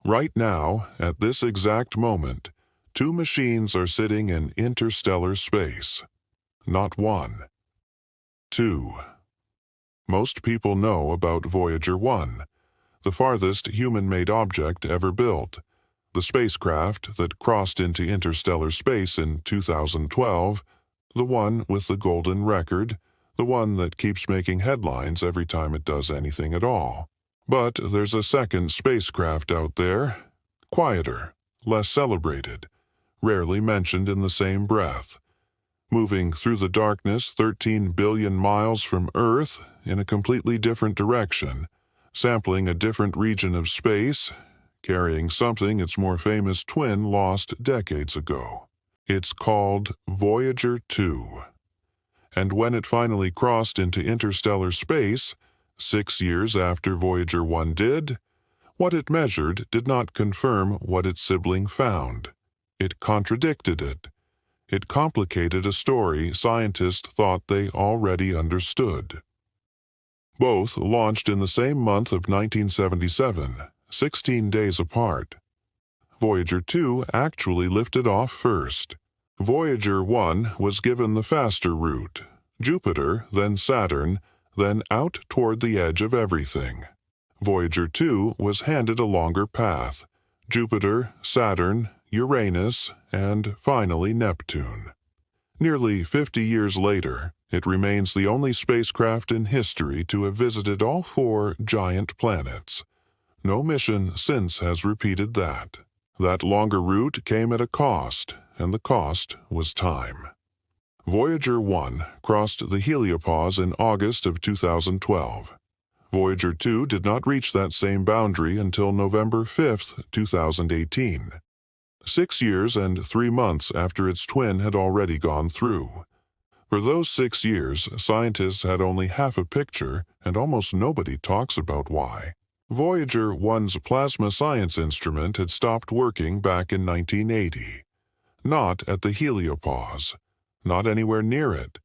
Right now, at this exact moment, two machines are sitting in interstellar space. Not one. Two. Most people know about Voyager 1, the farthest human-made object ever built, the spacecraft that crossed into interstellar space in 2012, the one with the golden record, the one that keeps making headlines every time it does anything at all. But there's a second spacecraft out there, quieter, less celebrated, rarely mentioned in the same breath, moving through the darkness 13 billion miles from Earth in a completely different direction, sampling a different region of space, carrying something its more famous twin lost decades ago. It's called Voyager 2. And when it finally crossed into interstellar space, 6 years after Voyager 1 did, what it measured did not confirm what its sibling found. It contradicted it. It complicated a story scientists thought they already understood. Both launched in the same month of 1977, 16 days apart. Voyager 2 actually lifted off first. Voyager 1 was given the faster route, Jupiter, then Saturn, then out toward the edge of everything. Voyager 2 was handed a longer path, Jupiter, Saturn, Uranus, and finally Neptune. Nearly 50 years later, it remains the only spacecraft in history to have visited all 4 giant planets. No mission since has repeated that. That longer route came at a cost, and the cost was time. Voyager 1 crossed the heliopause in August of 2012. Voyager 2 did not reach that same boundary until November 5, 2018. 6 years and 3 months after its twin had already gone through. For those 6 years, scientists had only half a picture, and almost nobody talks about why. Voyager 1's plasma science instrument had stopped working back in 1980. Not at the heliopause. Not anywhere near it.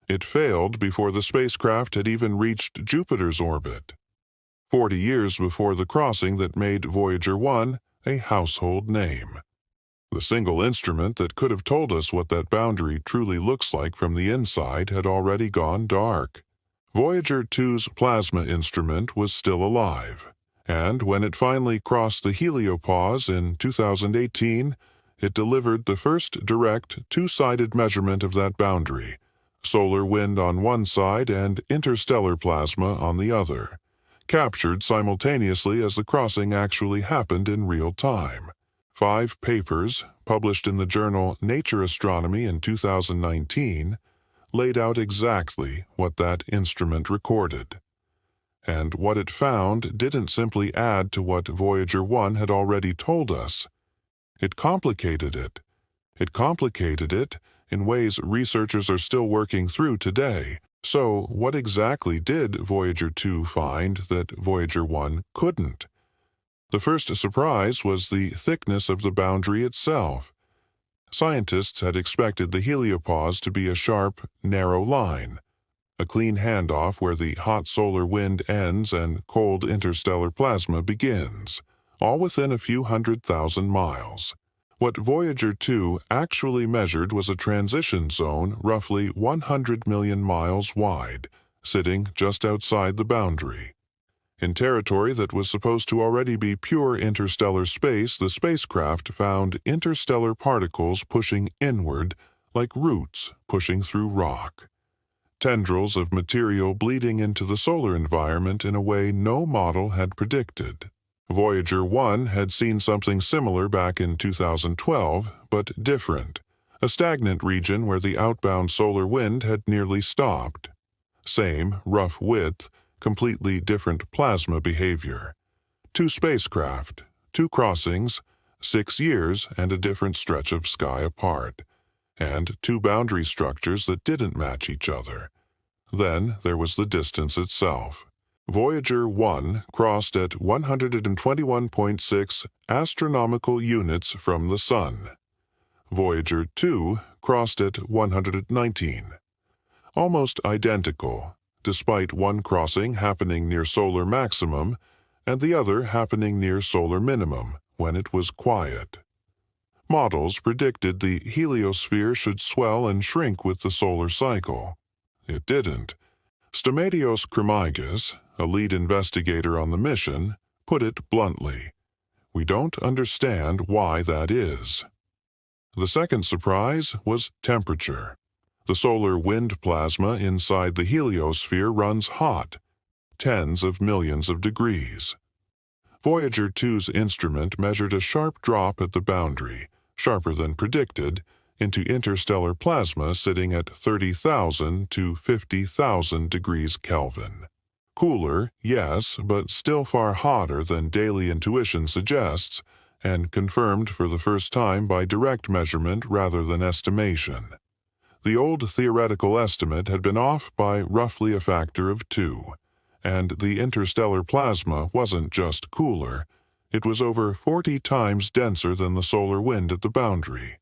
It failed before the spacecraft had even reached Jupiter's orbit. 40 years before the crossing that made Voyager 1 a household name. The single instrument that could have told us what that boundary truly looks like from the inside had already gone dark. Voyager 2's plasma instrument was still alive, and when it finally crossed the heliopause in 2018, it delivered the first direct two-sided measurement of that boundary, solar wind on one side and interstellar plasma on the other, captured simultaneously as the crossing actually happened in real time. 5 papers, published in the journal Nature Astronomy in 2019, laid out exactly what that instrument recorded. And what it found didn't simply add to what Voyager 1 had already told us. It complicated it. It complicated it in ways researchers are still working through today. So, what exactly did Voyager 2 find that Voyager 1 couldn't? The first surprise was the thickness of the boundary itself. Scientists had expected the heliopause to be a sharp, narrow line, a clean handoff where the hot solar wind ends and cold interstellar plasma begins, all within a few 100,000 miles. What Voyager 2 actually measured was a transition zone roughly 100 million miles wide, sitting just outside the boundary. In territory that was supposed to already be pure interstellar space, the spacecraft found interstellar particles pushing inward like roots pushing through rock. Tendrils of material bleeding into the solar environment in a way no model had predicted. Voyager 1 had seen something similar back in 2012, but different. A stagnant region where the outbound solar wind had nearly stopped. Same rough width, completely different plasma behavior. 2 spacecraft, 2 crossings, 6 years and a different stretch of sky apart, and 2 boundary structures that didn't match each other. Then there was the distance itself. Voyager 1 crossed at 121.6 astronomical units from the Sun. Voyager 2 crossed at 119. Almost identical, despite one crossing happening near solar maximum and the other happening near solar minimum, when it was quiet. Models predicted the heliosphere should swell and shrink with the solar cycle. It didn't. Stamatios Kremaigas, a lead investigator on the mission, put it bluntly. We don't understand why that is. The second surprise was temperature. The solar wind plasma inside the heliosphere runs hot, tens of millions of degrees. Voyager 2's instrument measured a sharp drop at the boundary, sharper than predicted, into interstellar plasma sitting at 30,000 to 50,000 degrees Kelvin. Cooler, yes, but still far hotter than daily intuition suggests, and confirmed for the first time by direct measurement rather than estimation. The old theoretical estimate had been off by roughly a factor of 2, and the interstellar plasma wasn't just cooler, it was over 40 times denser than the solar wind at the boundary.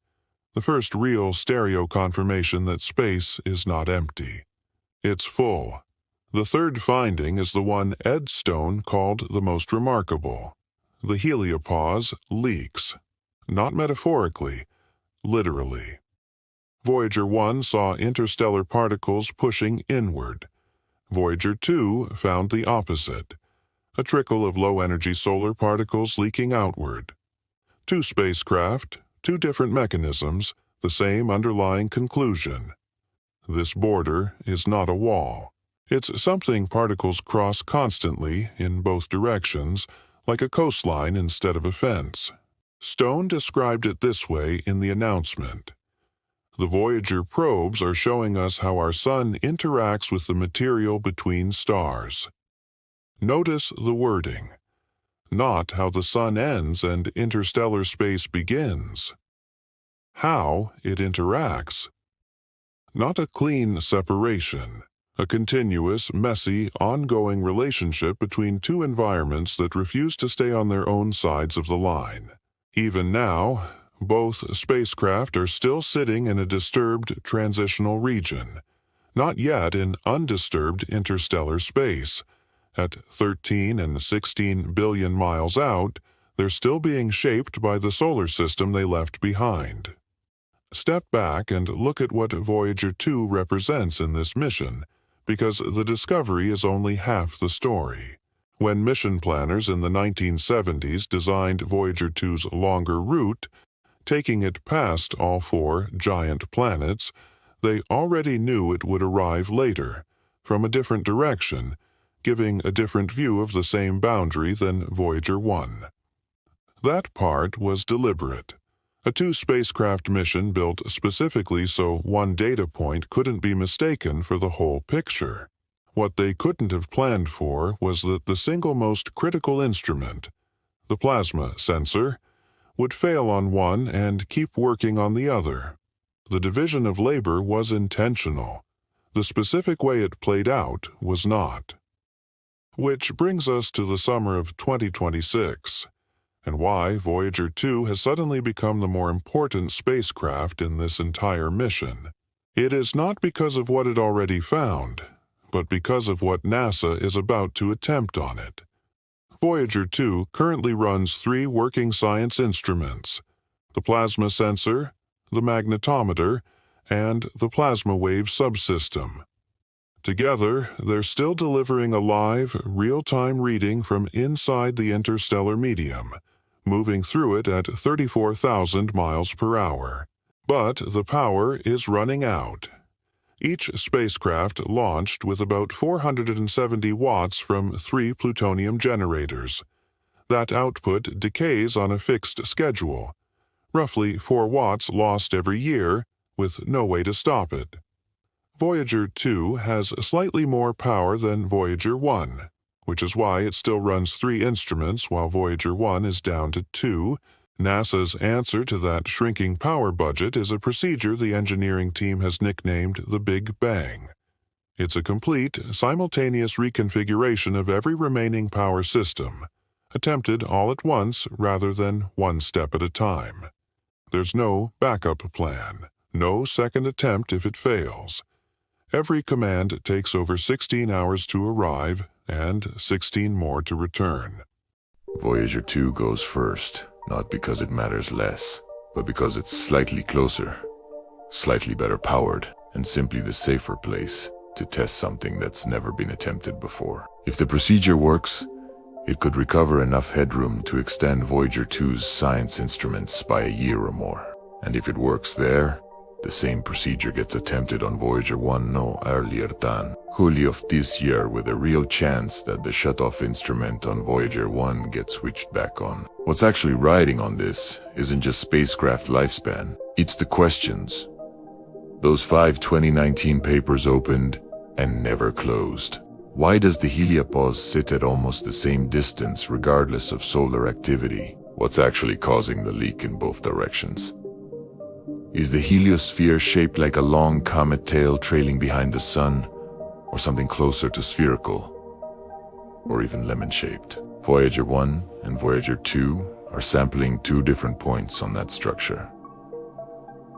The first real stereo confirmation that space is not empty. It's full. The third finding is the one Ed Stone called the most remarkable. The heliopause leaks. Not metaphorically, literally. Voyager 1 saw interstellar particles pushing inward. Voyager 2 found the opposite, a trickle of low-energy solar particles leaking outward. Two spacecraft, two different mechanisms, the same underlying conclusion. This border is not a wall. It's something particles cross constantly in both directions, like a coastline instead of a fence. Stone described it this way in the announcement. The Voyager probes are showing us how our sun interacts with the material between stars. Notice the wording. Not how the sun ends and interstellar space begins. How it interacts. Not a clean separation. A continuous, messy, ongoing relationship between two environments that refuse to stay on their own sides of the line. Even now, both spacecraft are still sitting in a disturbed transitional region, not yet in undisturbed interstellar space. At 13 and 16 billion miles out, they're still being shaped by the solar system they left behind. Step back and look at what Voyager 2 represents in this mission, because the discovery is only half the story. When mission planners in the 1970s designed Voyager 2's longer route, taking it past all four giant planets, they already knew it would arrive later, from a different direction, giving a different view of the same boundary than Voyager 1. That part was deliberate. A two-spacecraft mission built specifically so one data point couldn't be mistaken for the whole picture. What they couldn't have planned for was that the single most critical instrument, the plasma sensor, would fail on one and keep working on the other. The division of labor was intentional. The specific way it played out was not. Which brings us to the summer of 2026, and why Voyager 2 has suddenly become the more important spacecraft in this entire mission. It is not because of what it already found, but because of what NASA is about to attempt on it. Voyager 2 currently runs 3 working science instruments: the plasma sensor, the magnetometer, and the plasma wave subsystem. Together, they're still delivering a live, real-time reading from inside the interstellar medium, moving through it at 34,000 miles per hour. But the power is running out. Each spacecraft launched with about 470 watts from 3 plutonium generators. That output decays on a fixed schedule, roughly 4 watts lost every year, with no way to stop it. Voyager 2 has slightly more power than Voyager 1, which is why it still runs 3 instruments while Voyager 1 is down to 2. NASA's answer to that shrinking power budget is a procedure the engineering team has nicknamed the Big Bang. It's a complete, simultaneous reconfiguration of every remaining power system, attempted all at once rather than one step at a time. There's no backup plan, no second attempt if it fails. Every command takes over 16 hours to arrive and 16 more to return. Voyager 2 goes first. not because it matters less, but because it's slightly closer, slightly better powered, and simply the safer place to test something that's never been attempted before. If the procedure works, it could recover enough headroom to extend Voyager 2's science instruments by a year or more. And if it works there, the same procedure gets attempted on Voyager 1 no earlier than Julio of this year, with a real chance that the shut-off instrument on Voyager 1 gets switched back on. What's actually riding on this isn't just spacecraft lifespan, it's the questions. Those 5 2019 papers opened and never closed. Why does the heliopause sit at almost the same distance regardless of solar activity? What's actually causing the leak in both directions? Is the heliosphere shaped like a long comet tail trailing behind the sun, or something closer to spherical, or even lemon-shaped? Voyager 1 and Voyager 2 are sampling 2 different points on that structure.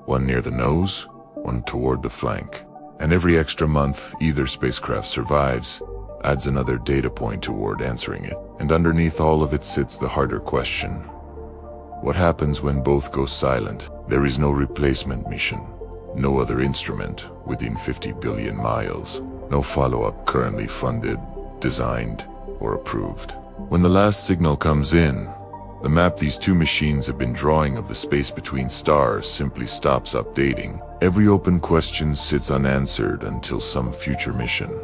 One near the nose, one toward the flank. And every extra month either spacecraft survives adds another data point toward answering it. And underneath all of it sits the harder question. What happens when both go silent? There is no replacement mission, no other instrument within 50 billion miles, no follow-up currently funded, designed, or approved. When the last signal comes in, the map these 2 machines have been drawing of the space between stars simply stops updating. Every open question sits unanswered until some future mission,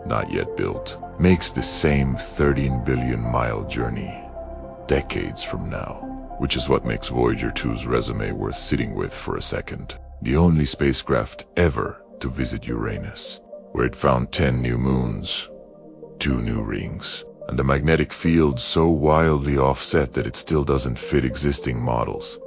not yet built, makes the same 13 billion mile journey decades from now. Which is what makes Voyager 2's resume worth sitting with for a second. The only spacecraft ever to visit Uranus, where it found 10 new moons, 2 new rings, and a magnetic field so wildly offset that it still doesn't fit existing models.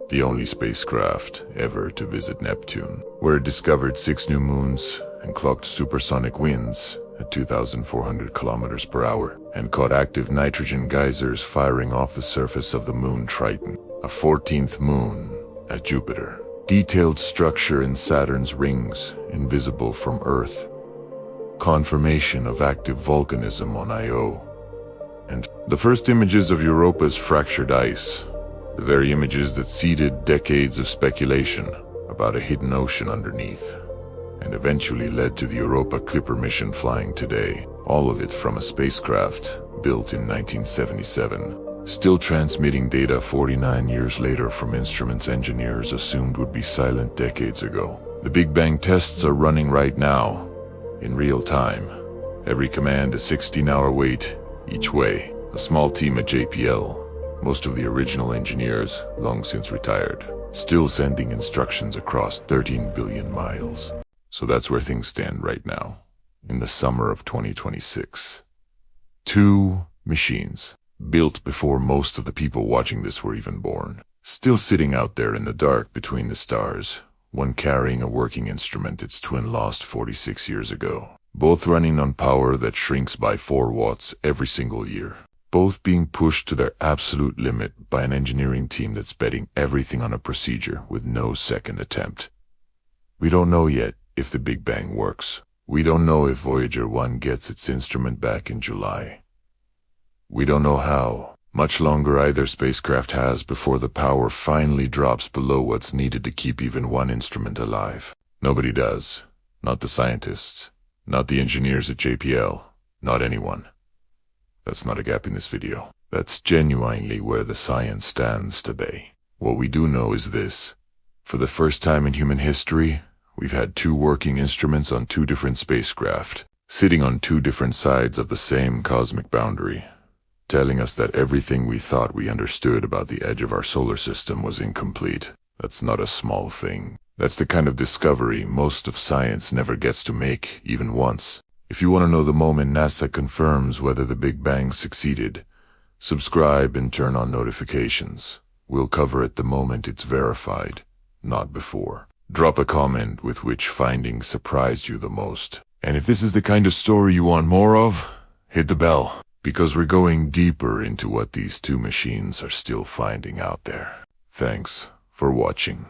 The only spacecraft ever to visit Neptune, where it discovered 6 new moons and clocked supersonic winds at 2,400 kilometers per hour, and caught active nitrogen geysers firing off the surface of the moon Triton, a 14th moon at Jupiter. Detailed structure in Saturn's rings, invisible from Earth. Confirmation of active volcanism on Io. And the first images of Europa's fractured ice, the very images that seeded decades of speculation about a hidden ocean underneath, and eventually led to the Europa Clipper mission flying today, all of it from a spacecraft built in 1977, still transmitting data 49 years later from instruments engineers assumed would be silent decades ago. The Big Bang tests are running right now, in real time. Every command a 16-hour wait each way. A small team at JPL, most of the original engineers long since retired, still sending instructions across 13 billion miles. So that's where things stand right now, in the summer of 2026. 2 machines, built before most of the people watching this were even born, still sitting out there in the dark between the stars, one carrying a working instrument its twin lost 46 years ago, both running on power that shrinks by 4 watts every single year, both being pushed to their absolute limit by an engineering team that's betting everything on a procedure with no second attempt. We don't know yet if the Big Bang works. We don't know if Voyager 1 gets its instrument back in July. We don't know how much longer either spacecraft has before the power finally drops below what's needed to keep even one instrument alive. Nobody does. Not the scientists. Not the engineers at JPL. Not anyone. That's not a gap in this video. That's genuinely where the science stands today. What we do know is this. For the first time in human history, we've had 2 working instruments on 2 different spacecraft, sitting on 2 different sides of the same cosmic boundary, telling us that everything we thought we understood about the edge of our solar system was incomplete. That's not a small thing. That's the kind of discovery most of science never gets to make, even once. If you want to know the moment NASA confirms whether the Big Bang succeeded, subscribe and turn on notifications. We'll cover it the moment it's verified, not before. Drop a comment with which finding surprised you the most. And if this is the kind of story you want more of, hit the bell, because we're going deeper into what these 2 machines are still finding out there. Thanks for watching.